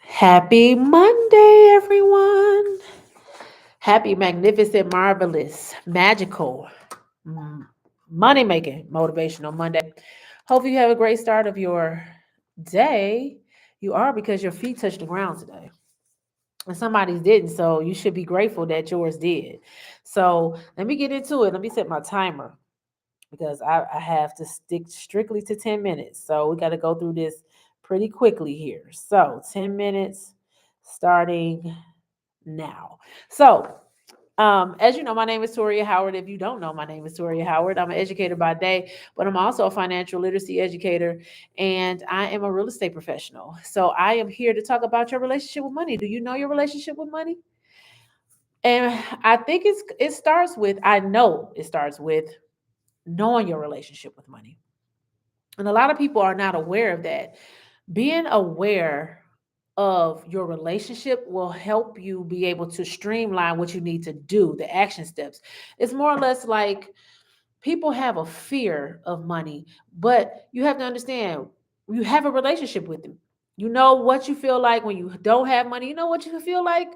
Happy Monday, everyone. Happy, magnificent, marvelous, magical, money making, motivational Monday. Hope you have a great start of your day. You are because your feet touched the ground today. And somebody's didn't, so you should be grateful that yours did. So let me get into it. Let me set my timer because I have to stick strictly to 10 minutes. So we got to go through this pretty quickly here. So 10 minutes starting now. So, as you know, my name is Toria Howard. If you don't know, my name is Toria Howard. I'm an educator by day, but I'm also a financial literacy educator, and I am a real estate professional. So I am here to talk about your relationship with money. Do you know your relationship with money? And I think it starts with I know it starts with knowing your relationship with money. And a lot of people are not aware of that. Being aware of your relationship will help you be able to streamline what you need to do, the action steps. It's more or less like people have a fear of money, but you have to understand you have a relationship with them. You know what you feel like when you don't have money. You know what you feel like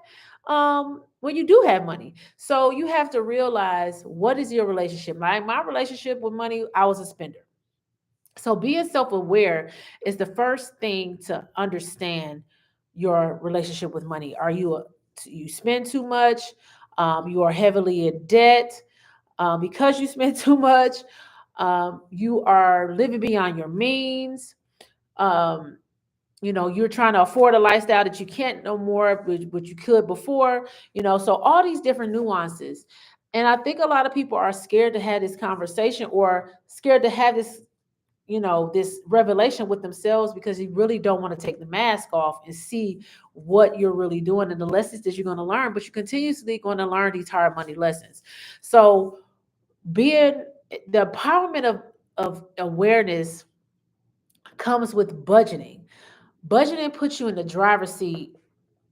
when you do have money. So you have to realize what is your relationship. My relationship with money, I was a spender. So being self-aware is the first thing to understand your relationship with money. You spend too much? You are heavily in debt because you spend too much. You are living beyond your means. Um, you're trying to afford a lifestyle that you can't no more, but you could before. So all these different nuances. And I think a lot of people are scared to have this conversation or scared to have this revelation with themselves because you really don't want to take the mask off and see what you're really doing and the lessons that you're going to learn, but you're continuously going to learn these hard money lessons. So being the empowerment of awareness comes with budgeting. Budgeting puts you in the driver's seat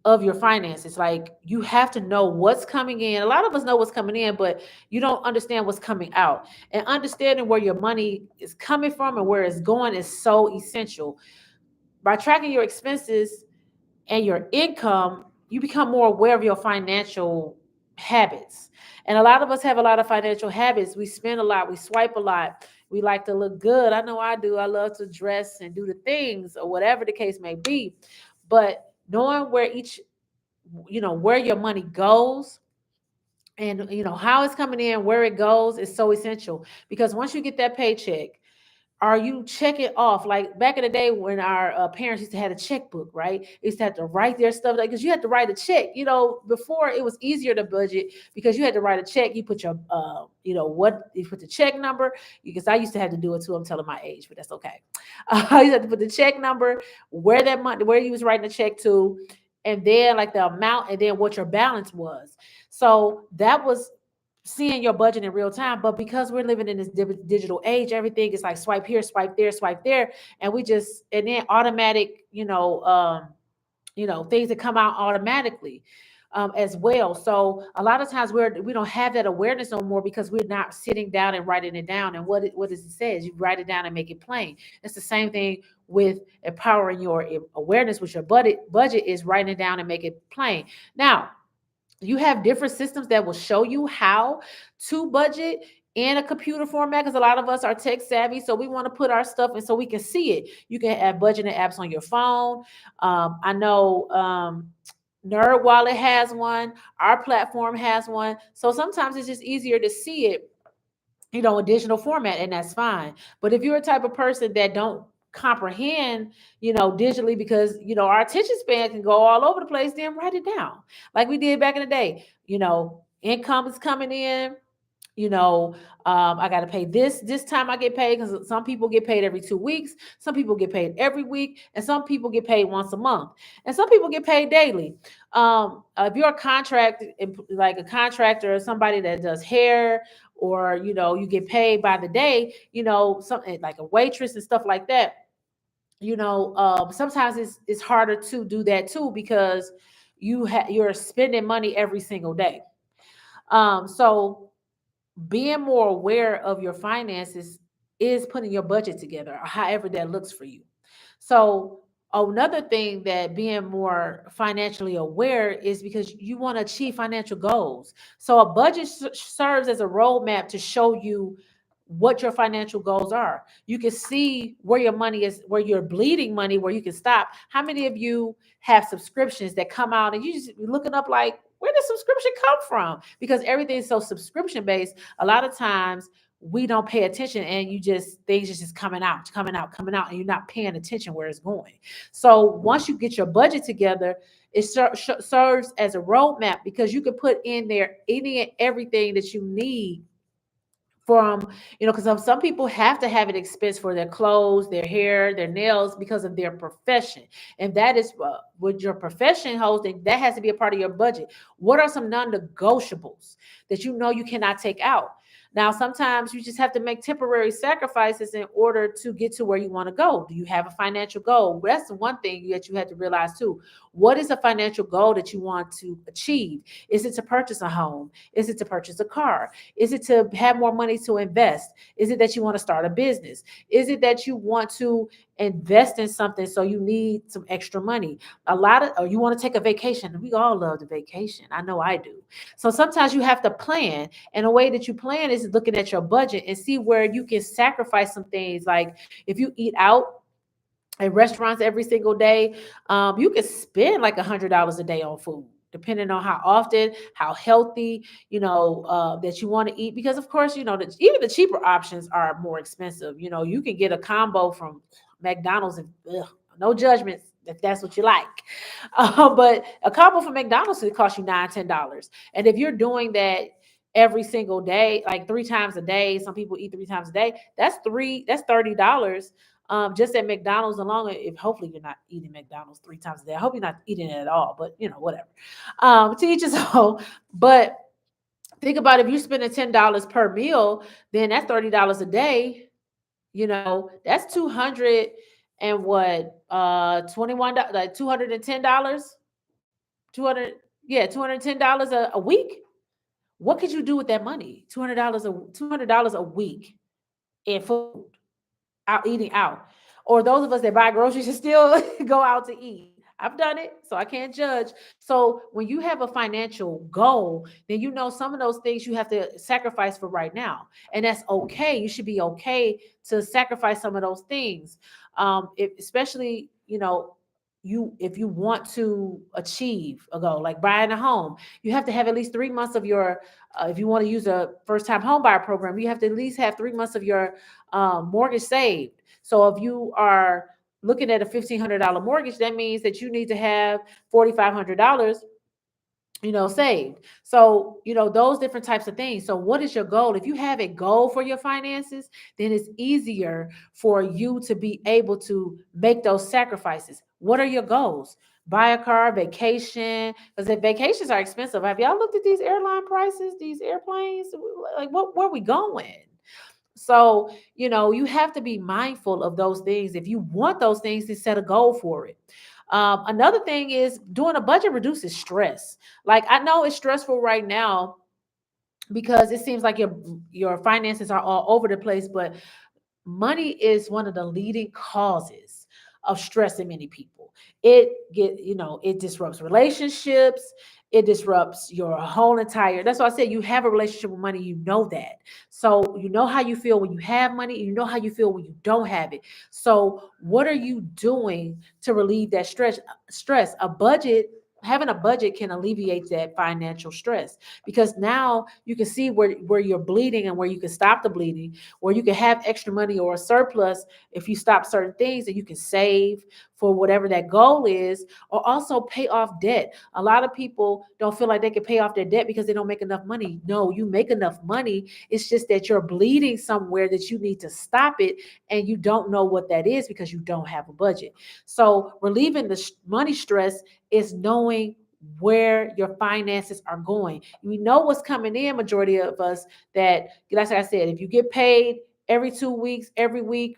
of your finances. Like you have to know what's coming in. A lot of us know what's coming in, but you don't understand what's coming out. And understanding where your money is coming from and where it's going is so essential. By tracking your expenses and your income, you become more aware of your financial habits. And a lot of us have a lot of financial habits. We spend a lot, we swipe a lot, we like to look good. I know I do. I love to dress and do the things or whatever the case may be. But knowing where your money goes and how it's coming in, where it goes is so essential because once you get that paycheck, are you checking off like back in the day when our parents used to have a checkbook, right? They used to have to write their stuff like because you had to write a check. Before it was easier to budget because you had to write a check. You put your what you put the check number because I used to have to do it too. I'm telling my age, but that's okay. You had to put the check number, where that money, where you was writing the check to, and then like the amount, and then what your balance was. So that was seeing your budget in real time. But because we're living in this digital age, everything is like swipe here, swipe there, and and then automatic, things that come out automatically. As well. So a lot of times we don't have that awareness no more because we're not sitting down and writing it down. And what does it says? You write it down and make it plain. It's the same thing with empowering your awareness with your budget is writing it down and make it plain. Now, you have different systems that will show you how to budget in a computer format because a lot of us are tech savvy, so we want to put our stuff in so we can see it. You can have budgeting apps on your phone. I know Nerd Wallet has one. Our platform has one. So sometimes it's just easier to see it, a digital format, and that's fine. But if you're a type of person that don't comprehend, digitally because, our attention span can go all over the place, then write it down like we did back in the day. Income is coming in, I got to pay this time I get paid because some people get paid every 2 weeks, some people get paid every week, and some people get paid once a month, and some people get paid daily. If you're a like a contractor or somebody that does hair, or you get paid by the day, something like a waitress and stuff like that. Sometimes it's harder to do that too because you're spending money every single day. So being more aware of your finances is putting your budget together, or however that looks for you. So Another thing that being more financially aware is because you want to achieve financial goals. So a budget serves as a roadmap to show you what your financial goals are. You can see where your money is, where you're bleeding money, where you can stop. How many of you have subscriptions that come out and you just looking up like, where does subscription come from? Because everything is so subscription based. A lot of times we don't pay attention and you just things are just coming out, coming out, coming out, and you're not paying attention where it's going. So once you get your budget together, it serves as a roadmap because you can put in there any and everything that you need from, because some people have to have an expense for their clothes, their hair, their nails because of their profession. And that is what your profession holds, and that has to be a part of your budget. What are some non-negotiables that you know you cannot take out? Now, sometimes you just have to make temporary sacrifices in order to get to where you want to go. Do you have a financial goal? Well, that's the one thing that you have to realize too. What is a financial goal that you want to achieve? Is it to purchase a home? Is it to purchase a car? Is it to have more money to invest? Is it that you want to start a business? Is it that you want to invest in something so you need some extra money? Or you want to take a vacation. We all love the vacation. I know I do. So sometimes you have to plan. And a way that you plan is looking at your budget and see where you can sacrifice some things. Like if you eat out at restaurants every single day, you can spend like $100 a day on food, depending on how often, how healthy, that you want to eat. Because of course, even the cheaper options are more expensive. You can get a combo from McDonald's and no judgments if that's what you like. But a combo from McDonald's could cost you $9, $10. And if you're doing that every single day, like 3 times a day, some people eat 3 times a day, that's $30 just at McDonald's alone. If hopefully you're not eating McDonald's 3 times a day. I hope you're not eating it at all, but whatever. To each his own. But think about if you're spending $10 per meal, then that's $30 a day. That's 200 and what 21, like $210, 200, yeah, $210 a week. What could you do with that money? $200 a week in food, out eating out. Or those of us that buy groceries and still go out to eat. I've done it, so I can't judge. So when you have a financial goal, then some of those things you have to sacrifice for right now. And that's okay. You should be okay to sacrifice some of those things. Especially, if you want to achieve a goal like buying a home, you have to have at least 3 months of your if you want to use a first time home buyer program, you have to at least have 3 months of your mortgage saved. So if you are looking at a $1,500 mortgage, that means that you need to have $4,500 saved. So, those different types of things. So what is your goal? If you have a goal for your finances, then it's easier for you to be able to make those sacrifices. What are your goals? Buy a car, vacation, because the vacations are expensive. Have y'all looked at these airline prices, these airplanes? Like, where are we going? So, you have to be mindful of those things. If you want those things, to set a goal for it. Another thing is doing a budget reduces stress. Like I know it's stressful right now because it seems like your finances are all over the place, but money is one of the leading causes of stress in many people. It disrupts relationships. It disrupts your whole entire. That's why I said you have a relationship with money. You know that. So you know how you feel when you have money. You know how you feel when you don't have it. So what are you doing to relieve that stress? Having a budget can alleviate that financial stress because now you can see where you're bleeding and where you can stop the bleeding, where you can have extra money or a surplus if you stop certain things, and you can save for whatever that goal is, or also pay off debt. A lot of people don't feel like they can pay off their debt because they don't make enough money. No, you make enough money. It's just that you're bleeding somewhere that you need to stop it, and you don't know what that is because you don't have a budget. So relieving the money stress is knowing where your finances are going. We know what's coming in, majority of us, that, like I said, if you get paid every 2 weeks, every week,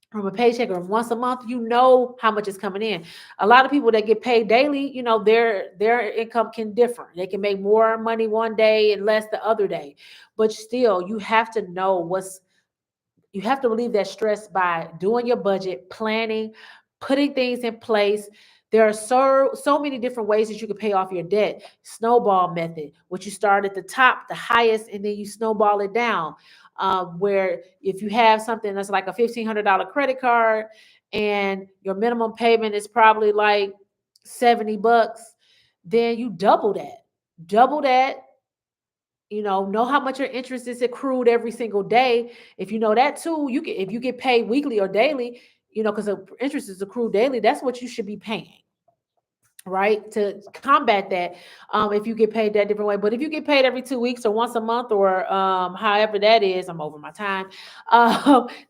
from a paycheck or once a month, you know how much is coming in. A lot of people that get paid daily, their income can differ. They can make more money one day and less the other day. But still, you have to know you have to relieve that stress by doing your budget, planning, putting things in place. There are so many different ways that you can pay off your debt. Snowball method, which you start at the top, the highest, and then you snowball it down. Where if you have something that's like a $1,500 credit card and your minimum payment is probably like $70, then you double that. Double that, know how much your interest is accrued every single day. If you know that too, you can, if you get paid weekly or daily, because the interest is accrued daily, that's what you should be paying, right? To combat that, if you get paid that different way. But if you get paid every 2 weeks or once a month or however that is, I'm over my time,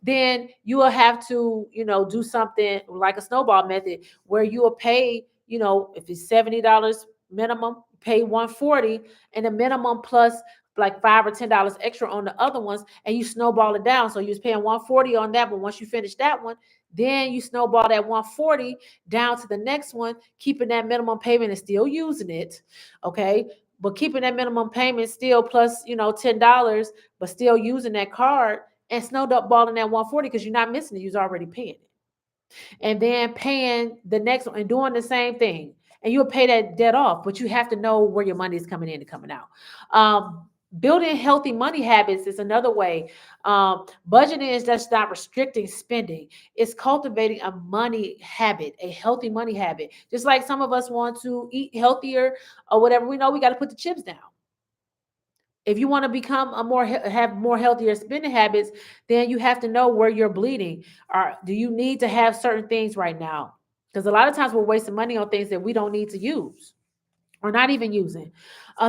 then you will have to, do something like a snowball method where you will pay, if it's $70 minimum, pay 140, and the minimum plus like $5 or $10 extra on the other ones, and you snowball it down. So you was paying 140 on that, but once you finish that one, then you snowball that 140 down to the next one, keeping that minimum payment and still using it. Okay. But keeping that minimum payment still plus, $10, but still using that card and snowballing that 140 because you're not missing it. You're already paying it. And then paying the next one and doing the same thing. And you'll pay that debt off, but you have to know where your money is coming in and coming out. Building healthy money habits is another way. Budgeting is just not restricting spending. It's cultivating a money habit, a healthy money habit. Just like some of us want to eat healthier or whatever, we know we got to put the chips down. If you want to become have more healthier spending habits, then you have to know where you're bleeding. Or do you need to have certain things right now? Because a lot of times we're wasting money on things that we don't need to use or not even using.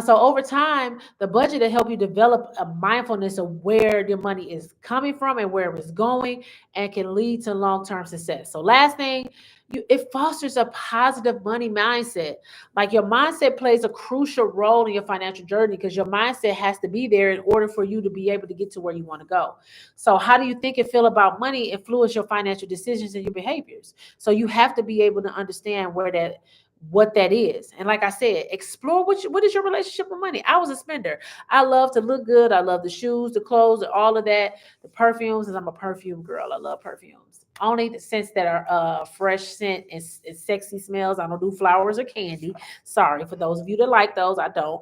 So over time, the budget will help you develop a mindfulness of where your money is coming from and where it's going, and can lead to long-term success. So last thing, it fosters a positive money mindset. Like your mindset plays a crucial role in your financial journey because your mindset has to be there in order for you to be able to get to where you want to go. So how do you think and feel about money influence your financial decisions and your behaviors? So you have to be able to understand what that is. And like I said, explore what is your relationship with money. I was a spender. I love to look good. I love the shoes, the clothes, all of that, the perfumes, and I'm a perfume girl. I love perfumes. Only the scents that are fresh scent and sexy smells. I don't do flowers or candy. Sorry for those of you that like those. I don't.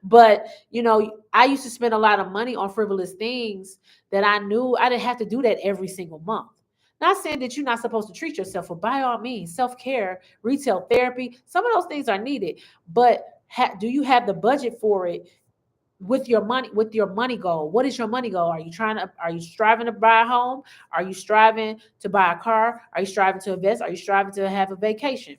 But I used to spend a lot of money on frivolous things that I knew I didn't have to do that every single month. Not saying that you're not supposed to treat yourself, but by all means, self-care, retail therapy, some of those things are needed. But do you have the budget for it with your money goal? What is your money goal? Are you striving to buy a home? Are you striving to buy a car? Are you striving to invest? Are you striving to have a vacation?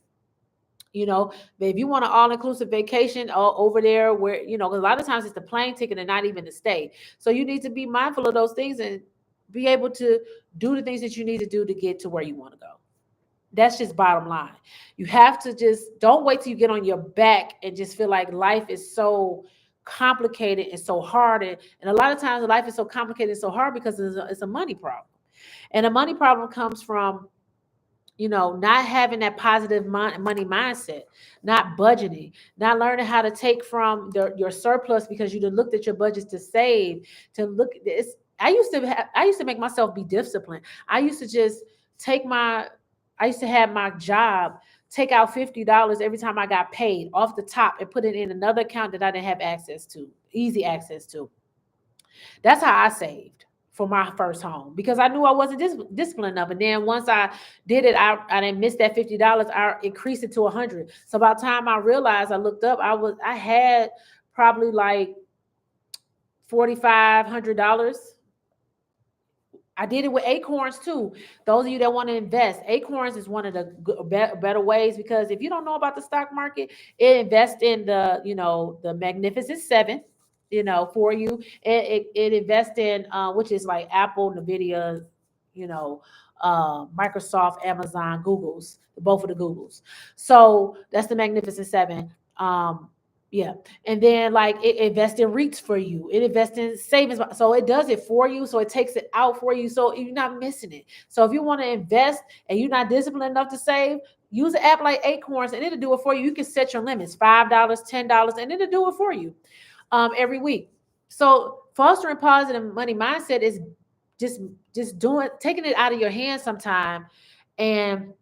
If you want an all-inclusive vacation over there where, a lot of times it's the plane ticket and not even the stay. So you need to be mindful of those things and be able to do the things that you need to do to get to where you want to go. That's just bottom line. You have to just don't wait till you get on your back and just feel like life is so complicated and so hard. And a lot of times life is so complicated and so hard because it's a money problem. And a money problem comes from not having that positive money mindset, not budgeting, not learning how to take from your surplus because you looked at your budgets to save, to look at this. I used to make myself be disciplined. I used to just I used to have my job take out $50 every time I got paid off the top and put it in another account that I didn't have easy access to. That's how I saved for my first home because I knew I wasn't disciplined enough. And then once I did it, I didn't miss that $50. I increased it to 100. So by the time I realized, I looked up, I had probably like $4,500. I did it with Acorns too. Those of you that want to invest, Acorns is one of the better ways because if you don't know about the stock market, it invests in the Magnificent Seven, for you. It invests in which is like Apple, Nvidia, you know, Microsoft, Amazon, both of the Googles. So that's the Magnificent Seven. Yeah. And then like it invests in REITs for you. It invests in savings. So it does it for you. So it takes it out for you. So you're not missing it. So if you want to invest and you're not disciplined enough to save, use an app like Acorns and it'll do it for you. You can set your limits, $5, $10, and it'll do it for you every week. So fostering positive money mindset is just taking it out of your hands sometime and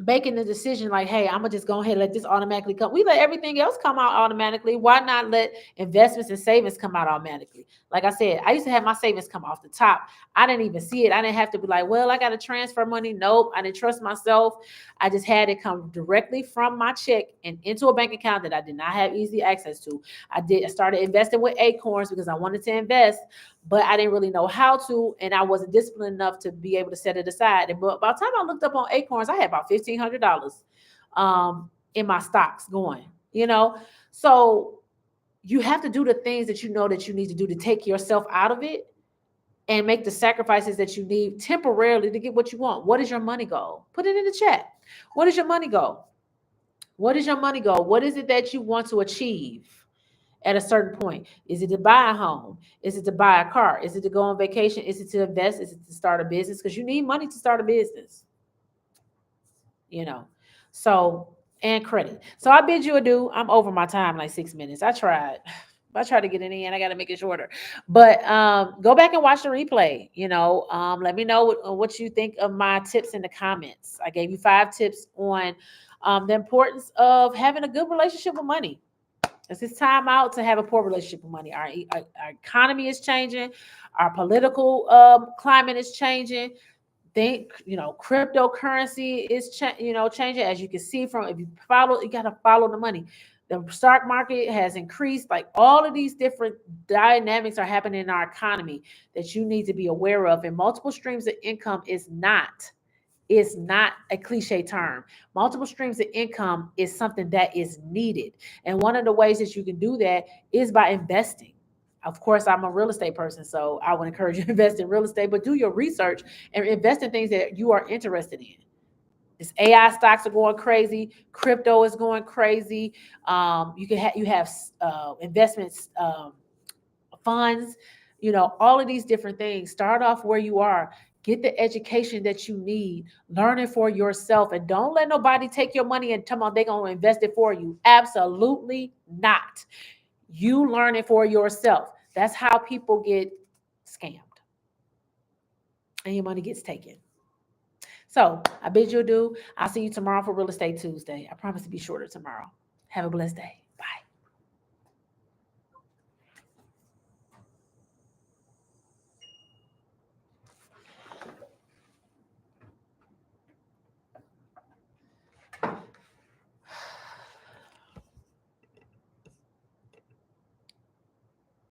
making the decision like, hey, I'm gonna just go ahead and let this automatically come. We let everything else come out automatically. Why not let investments and savings come out automatically? Like I said, I used to have my savings come off the top. I didn't even see it. I didn't have to be like, well, I got to transfer money. Nope. I didn't trust myself. I just had it come directly from my check and into a bank account that I did not have easy access to. I started investing with Acorns because I wanted to invest, but I didn't really know how to, and I wasn't disciplined enough to be able to set it aside. And by the time I looked up on Acorns, I had about $1,500 in my stocks going. So you have to do the things that you know that you need to do to take yourself out of it and make the sacrifices that you need temporarily to get what you want. What is your money goal? Put it in the chat. What is your money goal? What is your money goal? What is it that you want to achieve at a certain point? Is it to buy a home? Is it to buy a car? Is it to go on vacation? Is it to invest? Is it to start a business? Because you need money to start a business, you know. So, and credit. So I bid you adieu. I'm over my time, like 6 minutes. I tried. I tried to get it in. I got to make it shorter. But go back and watch the replay. Let me know what you think of my tips in the comments. I gave you 5 tips on the importance of having a good relationship with money. It's time out to have a poor relationship with money. Our economy is changing. Our political climate is changing. Cryptocurrency is changing, as you can see from, if you follow, you got to follow the money. The stock market has increased. Like, all of these different dynamics are happening in our economy that you need to be aware of. And multiple streams of income is not a cliche term. Multiple streams of income is something that is needed. And one of the ways that you can do that is by investing. Of course, I'm a real estate person, so I would encourage you to invest in real estate, but do your research and invest in things that you are interested in. This AI stocks are going crazy. Crypto is going crazy. You have investments, funds, all of these different things. Start off where you are. Get the education that you need. Learn it for yourself. And don't let nobody take your money and tell them they're going to invest it for you. Absolutely not. You learn it for yourself. That's how people get scammed and your money gets taken. So I bid you adieu. I'll see you tomorrow for Real Estate Tuesday. I promise to be shorter tomorrow. Have a blessed day.